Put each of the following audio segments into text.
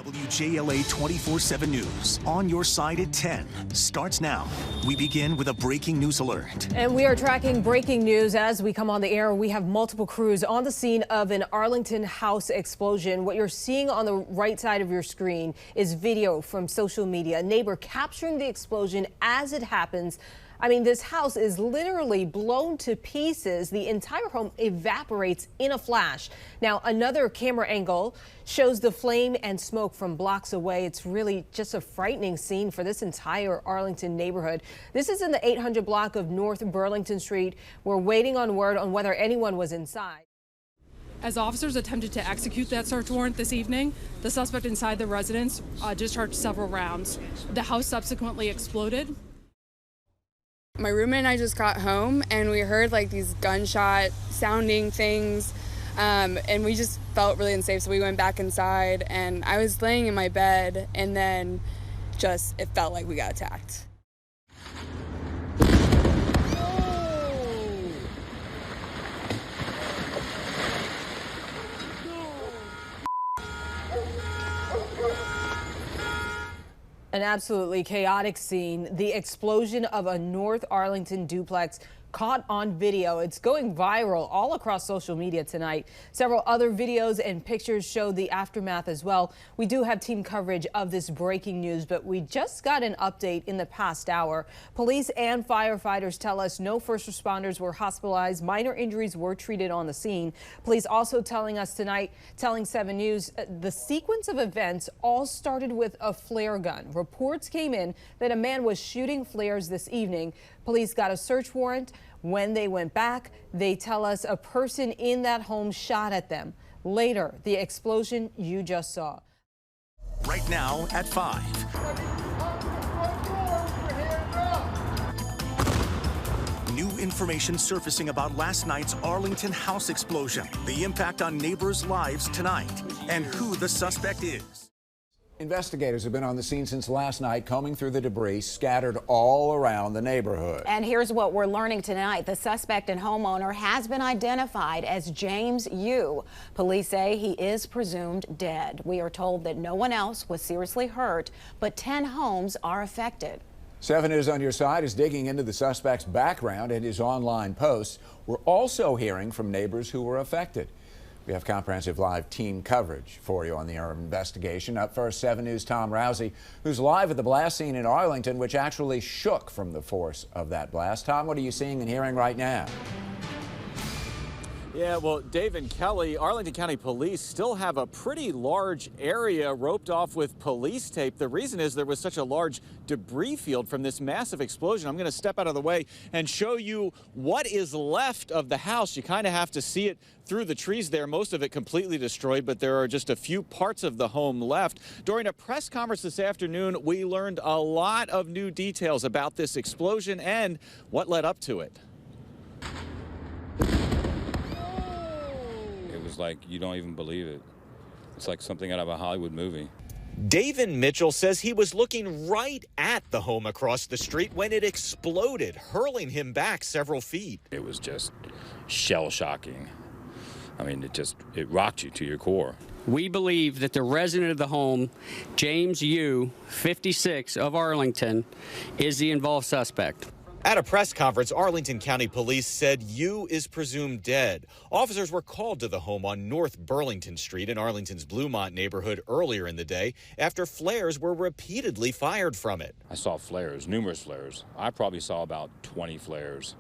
WJLA 24/7 News on your side at 10 starts now. We begin with a breaking news alert. And we are tracking breaking news as we come on the air. We have multiple crews on the scene of an Arlington house explosion. What you're seeing on the right side of your screen is video from social media. A neighbor capturing the explosion as it happens. I mean, this house is literally blown to pieces. The entire home evaporates in a flash. Now, another camera angle shows the flame and smoke from blocks away. It's really just a frightening scene for this entire Arlington neighborhood. This is in the 800 block of North Burlington Street. We're waiting on word on whether anyone was inside. As officers attempted to execute that search warrant this evening, the suspect inside the residence discharged several rounds. The house subsequently exploded. My roommate and I just got home and we heard like these gunshot sounding things and we just felt really unsafe, so we went back inside and I was laying in my bed and then just it felt like we got attacked. An absolutely chaotic scene. The explosion of a North Arlington duplex caught on video. It's going viral all across social media tonight. Several other videos and pictures show the aftermath as well. We do have team coverage of this breaking news, but we just got an update in the past hour. Police and firefighters tell us no first responders were hospitalized. Minor injuries were treated on the scene. Police also telling us tonight, telling 7 News, the sequence of events all started with a flare gun. Reports came in that a man was shooting flares this evening. Police got a search warrant. When they went back, they tell us a person in that home shot at them. Later, the explosion you just saw. Right now at 5. New information surfacing about last night's Arlington house explosion, the impact on neighbors' lives tonight, and who the suspect is. Investigators have been on the scene since last night, combing through the debris scattered all around the neighborhood. And here's what we're learning tonight. The suspect and homeowner has been identified as James Yu. Police say he is presumed dead. We are told that no one else was seriously hurt, but 10 homes are affected. 7 News on your side is digging into the suspect's background and his online posts. We're also hearing from neighbors who were affected. We have comprehensive live team coverage for you on the investigation. Up first, 7 News' Tom Rousey, who's live at the blast scene in Arlington, which actually shook from the force of that blast. Tom, what are you seeing and hearing right now? Yeah, well, Dave and Kelly, Arlington County Police still have a pretty large area roped off with police tape. The reason is there was such a large debris field from this massive explosion. I'm going to step out of the way and show you what is left of the house. You kind of have to see it through the trees there, most of it completely destroyed, but there are just a few parts of the home left. During a press conference this afternoon, we learned a lot of new details about this explosion and what led up to it. Like, you don't even believe it. It's like something out of a Hollywood movie. David Mitchell says he was looking right at the home across the street when it exploded, hurling him back several feet. It was just shell-shocking. I mean, it rocked you to your core. We believe that the resident of the home, James Yu, 56, of Arlington, is the involved suspect. At a press conference, Arlington County Police said Yu is presumed dead. Officers were called to the home on North Burlington Street in Arlington's Bluemont neighborhood earlier in the day after flares were repeatedly fired from it. I saw flares, numerous flares. I probably saw about 20 flares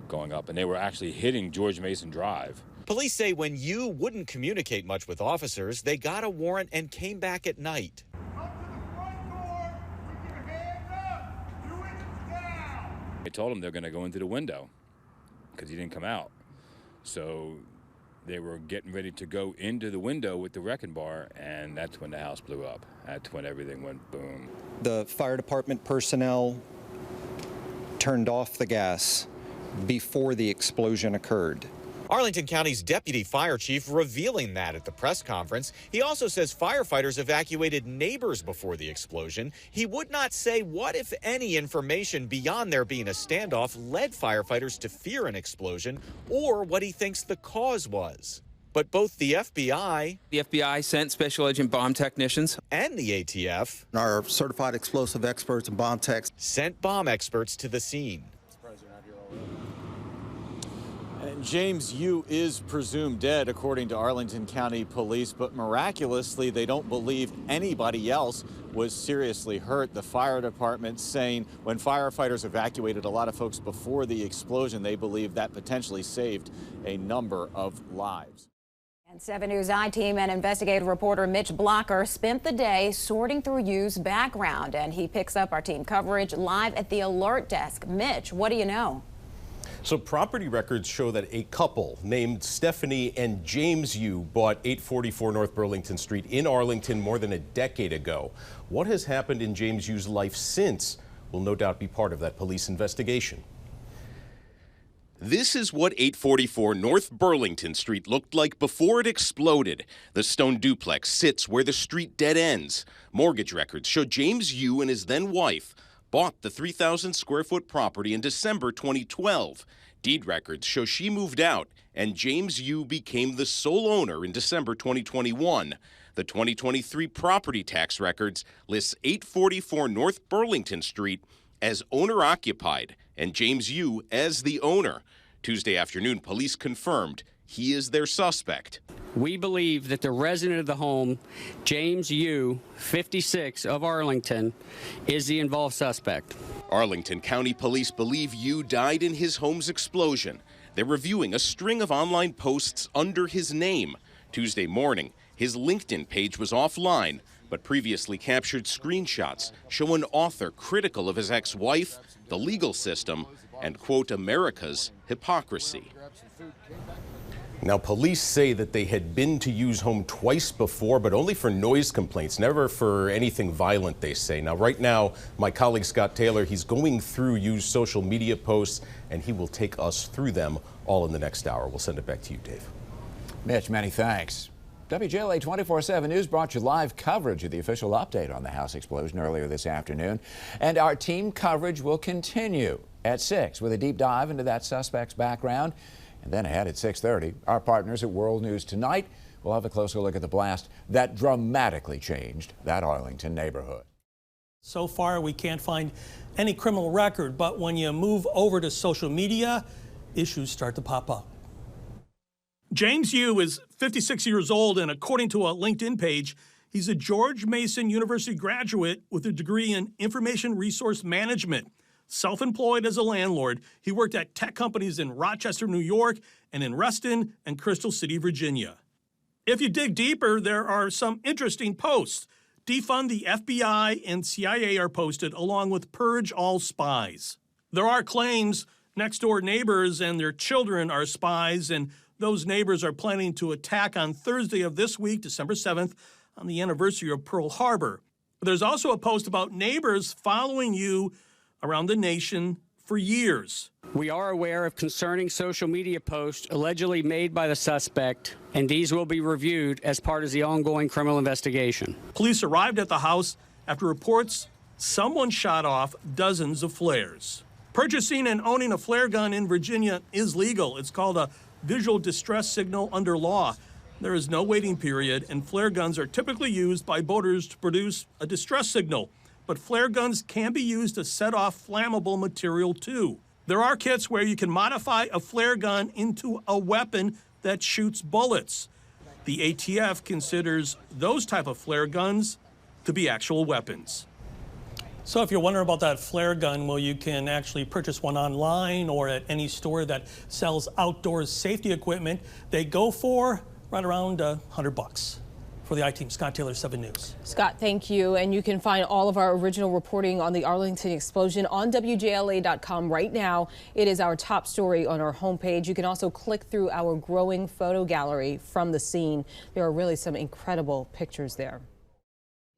going up, and they were actually hitting George Mason Drive. Police say when Yu wouldn't communicate much with officers, they got a warrant and came back at night. I told them they're going to go into the window because he didn't come out. So they were getting ready to go into the window with the wrecking bar, and that's when the house blew up. That's when everything went boom. The fire department personnel turned off the gas before the explosion occurred. Arlington County's deputy fire chief revealing that at the press conference. He also says firefighters evacuated neighbors before the explosion. He would not say what, if any, information beyond there being a standoff led firefighters to fear an explosion or what he thinks the cause was. But both the FBI sent special agent bomb technicians and the ATF, our certified explosive experts and bomb techs, sent bomb experts to the scene. And James Yu is presumed dead, according to Arlington County Police, but miraculously, they don't believe anybody else was seriously hurt. The fire department saying when firefighters evacuated a lot of folks before the explosion, they believe that potentially saved a number of lives. And 7 News I-Team and investigative reporter Mitch Blocker spent the day sorting through Yu's background, and he picks up our team coverage live at the alert desk. Mitch, what do you know? So property records show that a couple named Stephanie and James Yu bought 844 North Burlington Street in Arlington more than a decade ago. What has happened in James Yu's life since will no doubt be part of that police investigation. This is what 844 North Burlington Street looked like before it exploded. The stone duplex sits where the street dead ends. Mortgage records show James Yu and his then wife bought the 3,000 square foot property in December 2012. Deed records show she moved out and James Yu became the sole owner in December 2021. The 2023 property tax records lists 844 North Burlington Street as owner-occupied and James Yu as the owner. Tuesday afternoon, police confirmed he is their suspect. We believe that the resident of the home, James Yu, 56, of Arlington, is the involved suspect. Arlington County Police believe Yu died in his home's explosion. They're reviewing a string of online posts under his name. Tuesday morning, his LinkedIn page was offline, but previously captured screenshots show an author critical of his ex-wife, the legal system, and, quote, America's hypocrisy. Now, police say that they had been to Yu's home twice before, but only for noise complaints, never for anything violent, they say. Now, right now, my colleague Scott Taylor, he's going through Yu's social media posts, and he will take us through them all in the next hour. We'll send it back to you, Dave. Mitch, many thanks. WJLA 24/7 News brought you live coverage of the official update on the house explosion earlier this afternoon. And our team coverage will continue at 6 with a deep dive into that suspect's background. And then ahead at 6:30, our partners at World News Tonight will have a closer look at the blast that dramatically changed that Arlington neighborhood. So far, we can't find any criminal record, but when you move over to social media, issues start to pop up. James Yu is 56 years old, and according to a LinkedIn page, he's a George Mason University graduate with a degree in information resource management. Self-employed as a landlord, he worked at tech companies in Rochester, New York, and in Reston and Crystal City, Virginia. If you dig deeper, there are some interesting posts. Defund the FBI and CIA are posted, along with Purge All Spies. There are claims next-door neighbors and their children are spies, and those neighbors are planning to attack on Thursday of this week, December 7th, on the anniversary of Pearl Harbor. There's also a post about neighbors following you around the nation for years. We are aware of concerning social media posts allegedly made by the suspect, and these will be reviewed as part of the ongoing criminal investigation. Police arrived at the house after reports someone shot off dozens of flares. Purchasing and owning a flare gun in Virginia is legal. It's called a visual distress signal under law. There is no waiting period, and flare guns are typically used by boaters to produce a distress signal. But flare guns can be used to set off flammable material too. There are kits where you can modify a flare gun into a weapon that shoots bullets. The ATF considers those type of flare guns to be actual weapons. So if you're wondering about that flare gun, well, you can actually purchase one online or at any store that sells outdoor safety equipment. They go for right around $100. For the I-Team, Scott Taylor, 7 News. Scott, thank you. And you can find all of our original reporting on the Arlington explosion on WJLA.com right now. It is our top story on our homepage. You can also click through our growing photo gallery from the scene. There are really some incredible pictures there.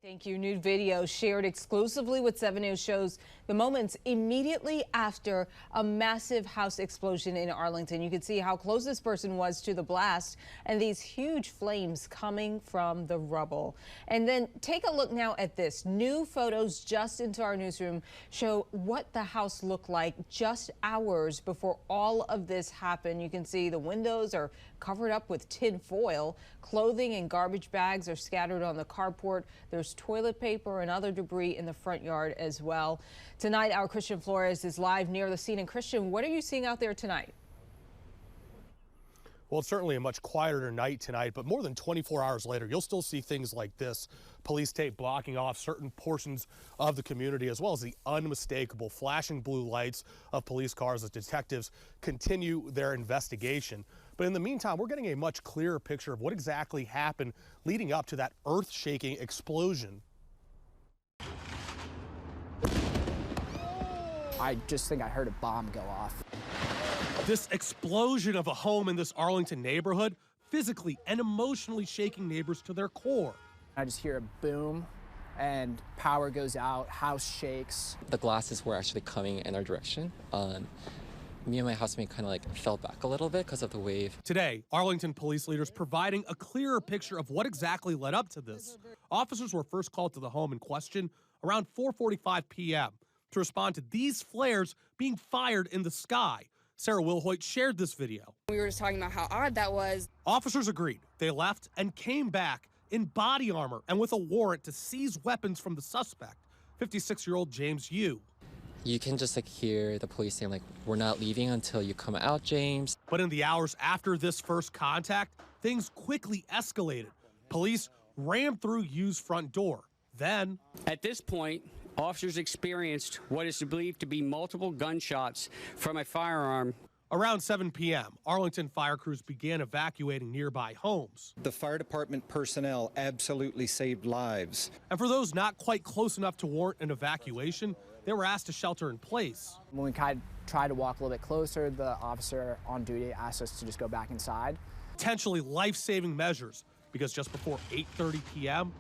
Thank you. New video shared exclusively with 7 News shows the moments immediately after a massive house explosion in Arlington. You can see how close this person was to the blast and these huge flames coming from the rubble. And then take a look now at this. New photos just into our newsroom show what the house looked like just hours before all of this happened. You can see the windows are covered up with tin foil. Clothing and garbage bags are scattered on the carport. There's toilet paper and other debris in the front yard as well. Tonight, our Christian Flores is live near the scene. And Christian, what are you seeing out there tonight? Well, it's certainly a much quieter night tonight, but more than 24 hours later, you'll still see things like this. Police tape blocking off certain portions of the community, as well as the unmistakable flashing blue lights of police cars as detectives continue their investigation. But in the meantime, we're getting a much clearer picture of what exactly happened leading up to that earth-shaking explosion. I just think I heard a bomb go off. This explosion of a home in this Arlington neighborhood physically and emotionally shaking neighbors to their core. I just hear a boom and power goes out, house shakes. The glasses were actually coming in our direction. Me and my housemate kind of like fell back a little bit because of the wave. Today, Arlington police leaders providing a clearer picture of what exactly led up to this. Officers were first called to the home in question around 4:45 p.m. to respond to these flares being fired in the sky. Sarah Wilhoit shared this video. We were just talking about how odd that was. Officers agreed. They left and came back in body armor and with a warrant to seize weapons from the suspect, 56-year-old James Yu. You can just like hear the police saying like, "We're not leaving until you come out, James." But in the hours after this first contact, things quickly escalated. Police rammed through Yu's front door. Then, at this point, officers experienced what is believed to be multiple gunshots from a firearm. Around 7 p.m., Arlington fire crews began evacuating nearby homes. The fire department personnel absolutely saved lives. And for those not quite close enough to warrant an evacuation, they were asked to shelter in place. When we tried to walk a little bit closer, the officer on duty asked us to just go back inside. Potentially life-saving measures, because just before 8:30 p.m.,